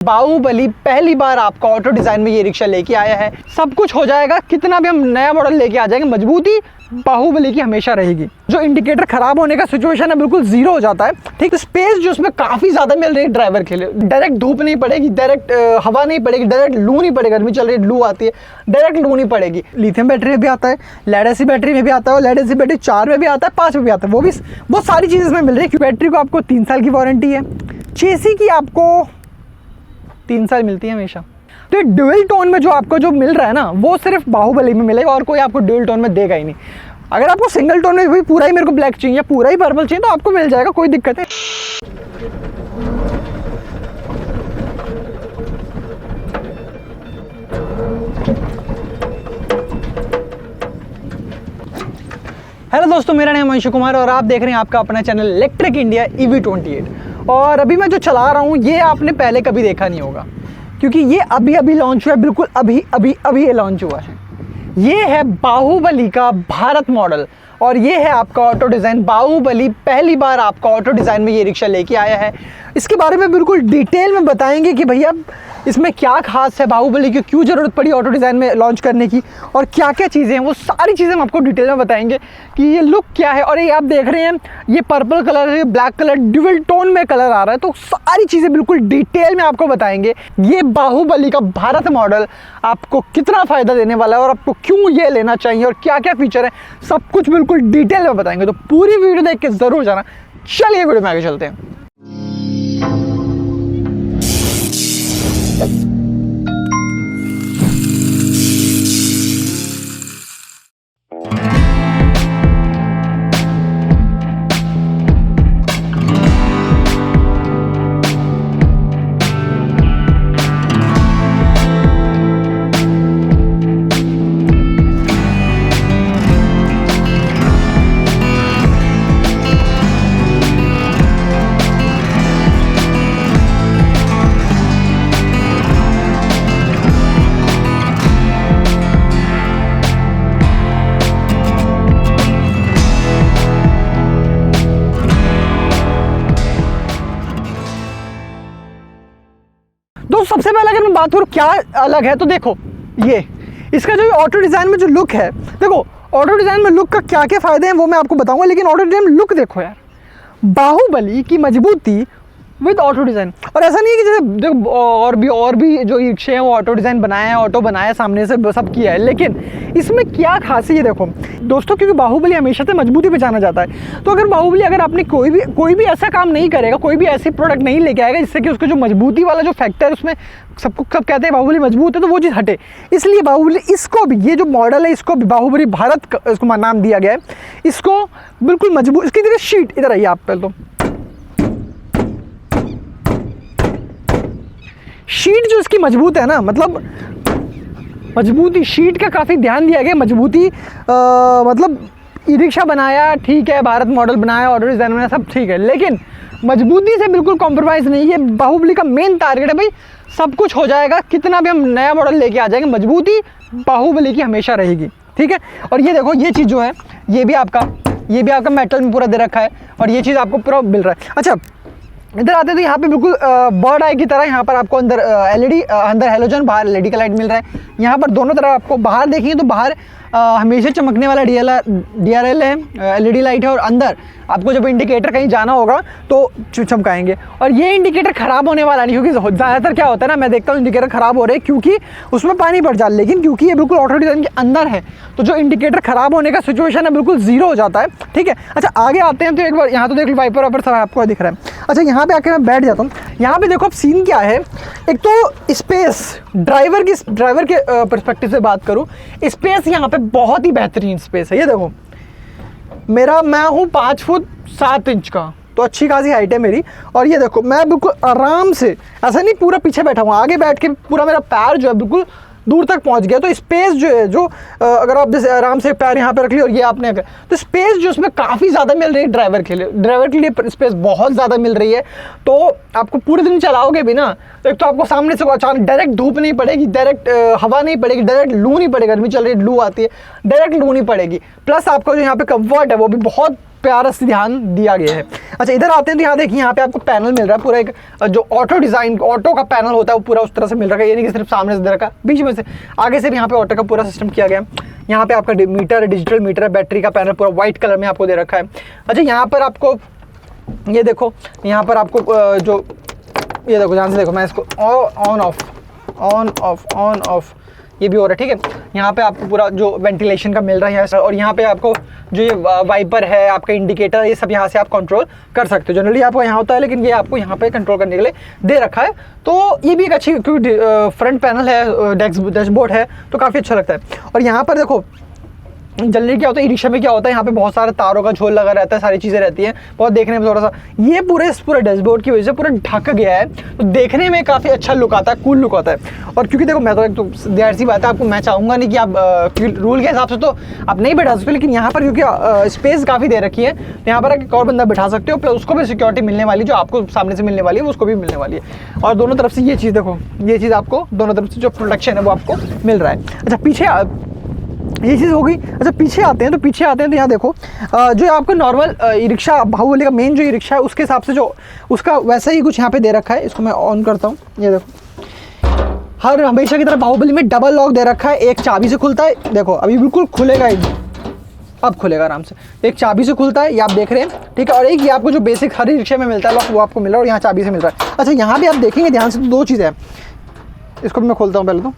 बाहुबली पहली बार आपका auto design में ये रिक्शा लेके आया है। सब कुछ हो जाएगा, कितना भी हम नया मॉडल लेके आ जाएंगे, मजबूती बाहुबली की हमेशा रहेगी। जो इंडिकेटर खराब होने का सिचुएशन है बिल्कुल जीरो हो जाता है। ठीक, स्पेस जो उसमें काफी ज्यादा मिल रही है ड्राइवर के लिए। डायरेक्ट धूप नहीं पड़ेगी, डायरेक्ट हवा नहीं पड़ेगी, डायरेक्ट लू नहीं पड़ेगी, गर्मी चल रही है लू आती है, डायरेक्ट लू नहीं पड़ेगी। लिथियम बैटरी में भी आता है, लेड एसिड बैटरी में भी आता है, लेड एसिड बैटरी 4 में भी आता है, 5 में भी आता है, वो भी बहुत सारी चीज़ इसमें मिल रही है। बैटरी को आपको 3 साल की वारंटी है, चेसी की आपको 3 साल मिलती है हमेशा। तो ये ड्यूल टोन में जो आपको जो मिल रहा है ना, वो सिर्फ बाहुबली में मिलेगा और कोई आपको ड्यूल टोन में देगा ही नहीं। अगर आपको सिंगल टोन में भी पूरा ही मेरे को ब्लैक चाहिए, पूरा ही पर्पल चाहिए, तो आपको मिल जाएगा, कोई दिक्कत है। हेलो दोस्तों, मेरा नाम अंशु कुमार और आप देख रहे हैं आपका अपना चैनल इलेक्ट्रिक इंडिया EV28। और अभी मैं जो चला रहा हूँ ये आपने पहले कभी देखा नहीं होगा, क्योंकि ये अभी अभी लॉन्च हुआ है, बिल्कुल अभी ये लॉन्च हुआ है। ये है बाहुबली का भारत मॉडल और ये है आपका ऑटो डिज़ाइन। बाहुबली पहली बार आपका ऑटो डिज़ाइन में ये रिक्शा लेके आया है। इसके बारे में बिल्कुल डिटेल में बताएंगे कि भैया इसमें क्या खास है, बाहुबली की क्यों ज़रूरत पड़ी ऑटो डिज़ाइन में लॉन्च करने की, और क्या क्या चीज़ें हैं, वो सारी चीज़ें हम आपको डिटेल में बताएंगे कि ये लुक क्या है। और ये आप देख रहे हैं, ये पर्पल कलर है, ब्लैक कलर, ड्यूल टोन में कलर आ रहा है, तो सारी चीज़ें बिल्कुल डिटेल में आपको बताएंगे। ये बाहुबली का भारत मॉडल आपको कितना फ़ायदा देने वाला है और आपको क्यों ये लेना चाहिए और क्या क्या फीचर है, सब कुछ बिल्कुल डिटेल में बताएंगे। तो पूरी वीडियो देख के ज़रूर जाना। चलिए वीडियो में आगे चलते हैं। तो सबसे पहले अगर मैं बात करूँ क्या अलग है, तो देखो ये इसका जो ऑटो डिज़ाइन में जो लुक है, देखो ऑटो डिज़ाइन में लुक का क्या क्या फ़ायदे हैं वो मैं आपको बताऊंगा, लेकिन ऑटो डिज़ाइन में लुक देखो यार, बाहुबली की मजबूती विद ऑटो डिज़ाइन। और ऐसा नहीं है कि जैसे देखो और भी जो रिक्शे हैं वो ऑटो डिज़ाइन बनाए हैं, ऑटो बनाया सामने से सब किया है, लेकिन इसमें क्या खासी है देखो दोस्तों, क्योंकि बाहुबली हमेशा से मजबूती पे जाना जाता है। तो अगर आपने कोई भी ऐसा काम नहीं करेगा, कोई भी ऐसी प्रोडक्ट नहीं लेके आएगा जिससे कि उसको जो मजबूती वाला जो फैक्टर है उसमें सब कहते हैं बाहुबली मजबूत है, तो वो चीज़ हटे। इसलिए बाहुबली, इसको भी ये जो मॉडल है इसको भी बाहुबली भारत इसको नाम दिया गया है। इसको बिल्कुल मजबूत, इसकी देखिए शीट, इधर आइए आप पहले, तो शीट जो इसकी मजबूत है ना, मतलब मजबूती शीट का काफ़ी ध्यान दिया गया। मजबूती मतलब ई रिक्शा बनाया ठीक है, भारत मॉडल बनाया, ऑटो डिज़ाइन बनाया, सब ठीक है, लेकिन मजबूती से बिल्कुल कॉम्प्रोमाइज़ नहीं है। बाहुबली का मेन टारगेट है भाई, सब कुछ हो जाएगा, कितना भी हम नया मॉडल लेके आ जाएंगे, मजबूती बाहुबली की हमेशा रहेगी। ठीक है, और ये देखो ये चीज़ जो है ये भी आपका मेटल में पूरा दे रखा है और ये चीज़ आपको पूरा मिल रहा है। अच्छा इधर आते तो यहाँ पे बिल्कुल बर्ड आई की तरह यहाँ पर आपको अंदर LED, अंदर हेलोजन, बाहर LED का लाइट मिल रहा है। यहाँ पर दोनों तरफ आपको बाहर देखिए तो बाहर हमेशा चमकने वाला DRL है, LED लाइट है, और अंदर आपको जब इंडिकेटर कहीं जाना होगा तो चमकाएंगे। और ये इंडिकेटर ख़राब होने वाला नहीं, क्योंकि ज़्यादातर क्या होता है ना, मैं देखता हूँ इंडिकेटर ख़राब हो रहे हैं क्योंकि उसमें पानी भर जाता है, लेकिन क्योंकि ये बिल्कुल ऑटो डिज़ाइन के अंदर है तो जो इंडिकेटर ख़राब होने का सिचुएशन है बिल्कुल ज़ीरो हो जाता है। ठीक है, अच्छा आगे आते हैं तो एक बार यहाँ तो देख लो वाइपर वाइपर सब आपको दिख रहा है। अच्छा यहाँ पे आके मैं बैठ जाता हूँ। यहाँ पे देखो अब सीन क्या है, एक तो स्पेस, ड्राइवर के पर्सपेक्टिव से बात करूँ, स्पेस यहाँ पे बहुत ही बेहतरीन स्पेस है। ये देखो मैं हूँ 5 फुट 7 इंच का, तो अच्छी खासी हाइट है मेरी, और ये देखो मैं बिल्कुल आराम से, ऐसा नहीं पूरा पीछे बैठा हूँ, आगे बैठ के पूरा मेरा पैर जो है बिल्कुल दूर तक पहुंच गया। तो स्पेस जो है अगर आप जैसे आराम से पैर यहाँ पे रख लिया और ये आपने तो स्पेस जो उसमें काफ़ी ज़्यादा मिल रही है ड्राइवर के लिए स्पेस बहुत ज़्यादा मिल रही है। तो आपको पूरे दिन चलाओगे भी ना, तो एक तो आपको सामने से अचानक डायरेक्ट धूप नहीं पड़ेगी, डायरेक्ट हवा नहीं पड़ेगी, डायरेक्ट लू नहीं पड़ेगी, गर्मी चल रही है लू आती है, डायरेक्ट लू नहीं पड़ेगी। प्लस आपका जो यहाँ पे कम्फर्ट है वो भी बहुत प्यारा से ध्यान दिया गया है। अच्छा इधर आते हैं तो यहाँ देखिए, यहाँ पे आपको पैनल मिल रहा है पूरा, एक जो ऑटो डिज़ाइन ऑटो का पैनल होता है वो पूरा उस तरह से मिल रहा है, ये नहीं कि सिर्फ सामने से इधर का, बीच में से आगे से भी यहाँ पे ऑटो का पूरा सिस्टम किया गया है। यहाँ पे आपका मीटर, डिजिटल मीटर है, बैटरी का पैनल पूरा व्हाइट कलर में आपको दे रखा है। अच्छा यहाँ पर आपको ये देखो, यहाँ पर आपको जो ये देखो, ध्यान से देखो, मैं इसको ऑन ऑफ ये भी हो रहा है, ठीक है। यहाँ पे आपको पूरा जो वेंटिलेशन का मिल रहा है और यहाँ पे आपको जो ये वाइपर है, आपका इंडिकेटर, ये सब यहाँ से आप कंट्रोल कर सकते हो। जनरली आपको यहाँ होता है, लेकिन ये आपको यहाँ पे कंट्रोल करने के लिए दे रखा है। तो ये भी एक अच्छी, क्योंकि फ्रंट पैनल है, डैशबोर्ड है, तो काफ़ी अच्छा लगता है। और यहाँ पर देखो जनरली क्या होता है, ई रिक्शा में क्या होता है, यहाँ पे बहुत सारे तारों का झोल लगा रहता है, सारी चीज़ें रहती हैं, बहुत देखने में थोड़ा सा ये पूरे डैशबोर्ड की वजह से पूरा ढक गया है, तो देखने में काफ़ी अच्छा लुक आता है, कूल लुक आता है। और क्योंकि देखो मैं तो एक तो ज़ाहिर सी बात है, आपको मैं चाहूँगा नहीं कि आप रूल के हिसाब से तो आप नहीं बैठा सकते, लेकिन यहाँ पर क्योंकि स्पेस काफ़ी दे रखी है, तो यहाँ पर एक और बंदा बैठा सकते हो, प्लस उसको भी सिक्योरिटी मिलने वाली, जो आपको सामने से मिलने वाली है उसको भी मिलने वाली है। और दोनों तरफ से ये चीज़ देखो, ये चीज़ आपको दोनों तरफ से जो प्रोटेक्शन है वो आपको मिल रहा है। अच्छा पीछे ये चीज़ हो गई। अच्छा पीछे आते हैं तो यहाँ देखो, जो आपको नॉर्मल ई रिक्शा बाहुबली का मेन जो ई रिक्शा है उसके हिसाब से जो उसका वैसा ही कुछ यहाँ पे दे रखा है। इसको मैं ऑन करता हूँ, ये देखो हर हमेशा की तरह बाहुबली में डबल लॉक दे रखा है, एक चाबी से खुलता है, देखो अभी बिल्कुल खुलेगा, अब खुलेगा आराम से, एक चाबी से खुलता है, ये आप देख रहे हैं, ठीक है। और एक ये आपको जो बेसिक हर रिक्शे में मिलता है लॉक, वो आपको मिल रहा है, और यहाँ चाबी से मिल रहा है। अच्छा यहाँ भी आप देखेंगे ध्यान से तो दो चीज़ें हैं, इसको भी मैं खोलता हूँ, पहले तो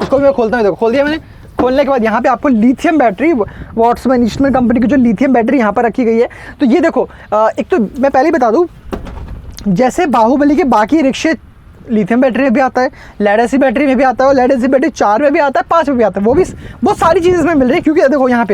इसको भी मैं खोलता हूँ, देखो खोल दिया मैंने। खोलने के बाद यहाँ पे आपको लिथियम बैटरी, वॉट्समैन ईस्टमैन कंपनी की जो लिथियम बैटरी यहाँ पर रखी गई है। तो ये देखो एक तो मैं पहले ही बता दूँ, जैसे बाहुबली के बाकी रिक्शे लिथियम बैटरी में भी आता है, लेड एसिड बैटरी में भी आता है, और लेड एसिड बैटरी 4 में भी आता है, 5 में भी आता है, वो भी बहुत सारी चीज़ इसमें मिल रही है। क्योंकि देखो यहाँ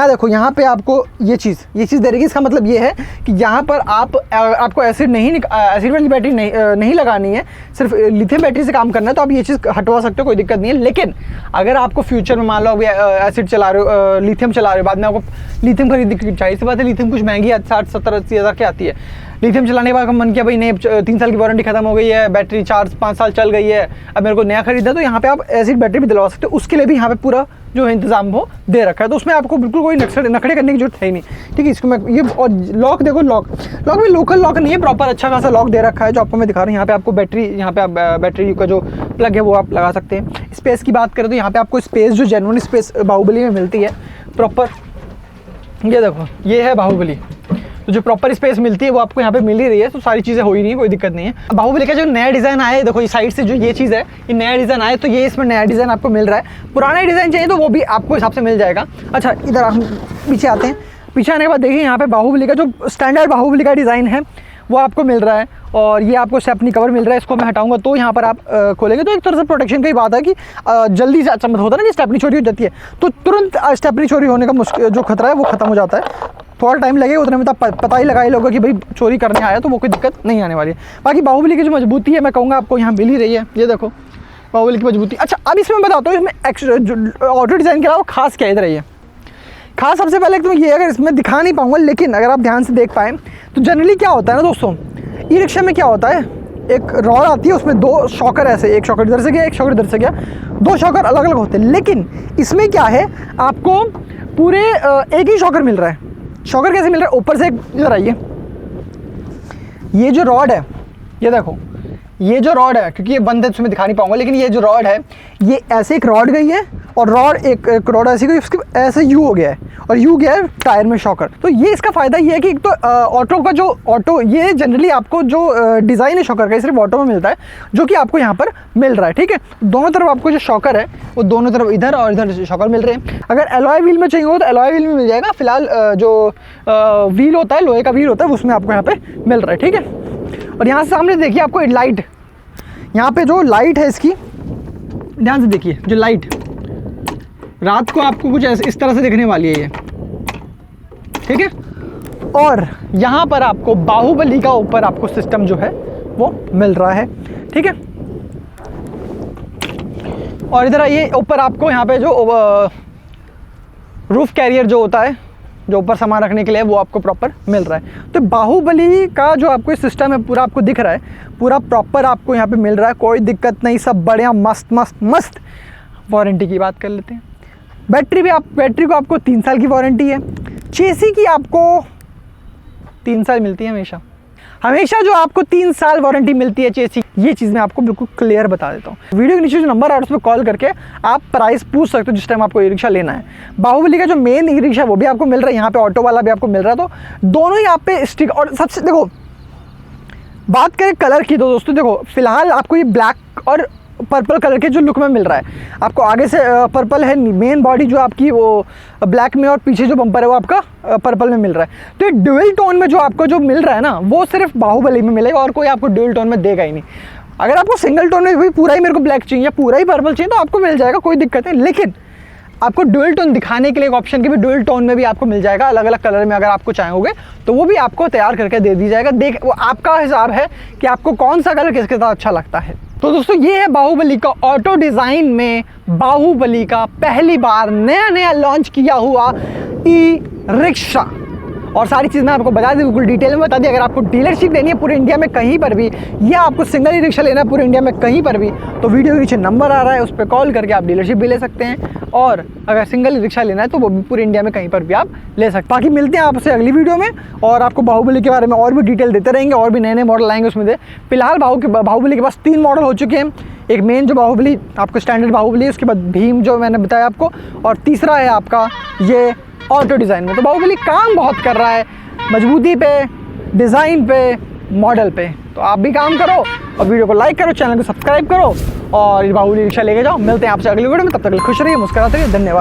देखो यहाँ पे आपको ये चीज़ दे रही है। इसका मतलब ये है कि यहाँ पर आपको एसिड वाली बैटरी नहीं लगानी है, सिर्फ लिथियम बैटरी से काम करना है, तो आप ये चीज़ हटवा सकते हो, कोई दिक्कत नहीं है। लेकिन अगर आपको फ्यूचर में मान लो अभी एसिड चला रहे हो, लिथियम चला रहे हो, बाद में आपको लिथियम खरीदने की चाहिए, इस बात है लिथियम कुछ महंगी 60, 70, 80 हज़ार की आती है। लिथियम चलाने के बाद मन किया भाई नहीं 3 साल की वारंटी खत्म हो गई है, बैटरी 4-5 साल चल गई है, अब मेरे को नया खरीदा, तो यहाँ पे आप एसिड बैटरी भी दिलवा सकते हो। उसके लिए भी यहाँ पे पूरा जो इंतजाम वो दे रखा है, तो उसमें आपको बिल्कुल कोई नखड़े करने की जरूरत है ही नहीं, ठीक है। इसको मैं ये और लॉक देखो, लॉक भी लोकल लॉक नहीं है, प्रॉपर अच्छा खासा लॉक दे रखा है, जो आपको मैं दिखा रहा हूँ। यहाँ पे आपको बैटरी, यहाँ पे आप बैटरी का जो प्लग है वो आप लगा सकते हैं। स्पेस की बात करें तो यहाँ पे आपको स्पेस जो जेन्युइन स्पेस बाहुबली में मिलती है प्रॉपर, ये देखो ये है बाहुबली, तो जो प्रॉपर स्पेस मिलती है वो आपको यहाँ पे मिल ही रही है, तो सारी चीज़ें हो ही नहीं है, कोई दिक्कत नहीं है। बाहुबली का जो नया डिज़ाइन आया है, देखो ये साइड से जो ये चीज़ है, ये नया डिज़ाइन आया है, तो ये इसमें नया डिज़ाइन आपको मिल रहा है। पुराना डिज़ाइन चाहिए तो वो भी आपको हिसाब से मिल जाएगा। अच्छा इधर हम पीछे आते हैं, पीछे आने के बाद देखिए यहाँ पे बाहुबली का जो स्टैंडर्ड बाहुबली का डिज़ाइन है वो आपको मिल रहा है, और ये आपको स्टेपनी कवर मिल रहा है। इसको मैं हटाऊंगा तो यहाँ पर आप खोलेंगे तो एक तरह से प्रोटेक्शन की बात है कि जल्दी से अच्छा मत होता है ना कि स्टेपनी चोरी हो जाती है, तो तुरंत स्टेपनी चोरी होने का जो खतरा है वो खत्म हो जाता है। थोड़ा टाइम लगेगा, उतने में तब पता ही लगा ही लोगों कि भाई चोरी करने आया, तो वो कोई दिक्कत नहीं आने वाली है। बाकी बाहुबली की जो मजबूती है मैं कहूँगा आपको यहाँ मिल ही रही है, ये देखो बाहुबली की मजबूती। अच्छा अब इसमें बताता हूँ इसमें ऑटो डिज़ाइन के अलावा खास क्या इधर है। खास सबसे पहले तो ये, अगर इसमें दिखा नहीं पाऊँगा, लेकिन अगर आप ध्यान से देख पाएँ तो जनरली क्या होता है ना दोस्तों, ई रिक्शा में क्या होता है, एक रॉड आती है, उसमें 2 शॉकर ऐसे, एक शॉकर इधर से गया, एक शॉकर इधर से गया, 2 शॉकर अलग अलग होते हैं। लेकिन इसमें क्या है, आपको पूरे एक ही शॉकर मिल रहा है। शॉकर कैसे मिल रहा है, ऊपर से इधर आइए, ये जो रॉड है, ये देखो ये जो रॉड है, क्योंकि ये बंद है उसमें दिखा नहीं पाऊंगा, लेकिन ये जो रॉड है ये ऐसे एक रॉड गई है, और रॉड एक रॉड ऐसी गई, उसके ऐसे यू हो गया है, और यू गया है टायर में शॉकर। तो ये इसका फ़ायदा ये है कि एक तो ऑटो का जो ऑटो, ये जनरली आपको जो डिज़ाइन है शॉकर का सिर्फ ऑटो में मिलता है, जो कि आपको यहाँ पर मिल रहा है, ठीक है। दोनों तरफ आपको जो शॉकर है वो दोनों तरफ इधर और इधर शॉकर मिल रहे हैं। अगर एलॉय व्हील में चाहिए हो तो एलॉय व्हील में मिल जाएगा। फिलहाल जो व्हील होता है, लोहे का व्हील होता है, उसमें आपको यहाँ पे मिल रहा है, ठीक है। और यहाँ से सामने देखिए आपको लाइट, यहाँ पे जो लाइट है इसकी ध्यान से देखिए, जो लाइट रात को आपको कुछ इस तरह से दिखने वाली है ये, ठीक है। और यहाँ पर आपको बाहुबली का ऊपर आपको सिस्टम जो है वो मिल रहा है, ठीक है। और इधर आइए, ऊपर आपको यहाँ पे जो रूफ कैरियर जो होता है, जो ऊपर सामान रखने के लिए, वो आपको प्रॉपर मिल रहा है। तो बाहुबली का जो आपको सिस्टम है पूरा आपको दिख रहा है, पूरा प्रॉपर आपको यहाँ पे मिल रहा है, कोई दिक्कत नहीं, सब बढ़िया मस्त मस्त मस्त। वारंटी की बात कर लेते हैं। बैटरी को आपको 3 साल की वारंटी है। चेसी की आपको 3 साल मिलती है हमेशा जो आपको 3 साल वारंटी मिलती है चेसी, ये चीज़ मैं आपको बिल्कुल क्लियर बता देता हूँ। वीडियो के नीचे जो नंबर है उस पर कॉल करके आप प्राइस पूछ सकते हो जिस टाइम आपको ई रिक्शा लेना है। बाहुबली का जो मेन ई रिक्शा वो भी आपको मिल रहा है, यहाँ पे ऑटो वाला भी आपको मिल रहा है, तो दोनों ही आप पे स्टिक। और सबसे देखो बात करें कलर की, तो दोस्तों देखो फिलहाल आपको ये ब्लैक और पर्पल कलर के जो लुक में मिल रहा है। आपको आगे से पर्पल है, मेन बॉडी जो आपकी वो ब्लैक में, और पीछे जो बम्पर है वो आपका पर्पल में मिल रहा है। तो ये ड्यूअल टोन में जो आपको जो मिल रहा है ना, वो सिर्फ बाहुबली में मिलेगा और कोई आपको ड्यूअल टोन में देगा ही नहीं। अगर आपको सिंगल टोन में भी पूरा ही मेरे को ब्लैक चाहिए, पूरा ही पर्पल चाहिए, तो आपको मिल जाएगा, कोई दिक्कत नहीं। लेकिन आपको ड्यूअल टोन दिखाने के लिए एक ऑप्शन की भी ड्यूअल टोन में भी आपको मिल जाएगा, अलग अलग कलर में अगर आपको चाहोगे तो वो भी आपको तैयार करके दे दी जाएगा। वो आपका हिसाब है कि आपको कौन सा कलर किसके साथ अच्छा लगता है। तो दोस्तों ये है बाहुबली का ऑटो डिज़ाइन में बाहुबली का पहली बार नया लॉन्च किया हुआ ई रिक्शा। और सारी चीज़ मैं आपको बता दी, बिल्कुल डिटेल में बता दी। अगर आपको डीलरशिप लेनी है पूरे इंडिया में कहीं पर भी, या आपको सिंगल ई रिक्शा लेना है पूरे इंडिया में कहीं पर भी, तो वीडियो के नीचे नंबर आ रहा है, उस पर कॉल करके आप डीलरशिप भी ले सकते हैं। और अगर सिंगल ई रिक्शा लेना है तो वो भी पूरे इंडिया में कहीं पर भी आप ले सकते हैं। बाकी मिलते हैं आपसे अगली वीडियो में, और आपको बाहुबली के बारे में और भी डिटेल देते रहेंगे, और भी नए मॉडल आएंगे उसमें। फिलहाल बाहुबली के पास 3 मॉडल हो चुके हैं। एक मेन जो बाहुबली आपको स्टैंडर्ड बाहुबली है, उसके बाद भीम जो मैंने बताया आपको, और तीसरा है आपका ये ऑटो डिज़ाइन में। तो बाहुबली काम बहुत कर रहा है, मजबूती पे, डिज़ाइन पे, मॉडल पे। तो आप भी काम करो और वीडियो को लाइक करो, चैनल को सब्सक्राइब करो और बाहुबली रिक्शा लेके जाओ। मिलते हैं आपसे अगली वीडियो में, तब तक खुश रहिए, मुस्कुराते रहिए। धन्यवाद।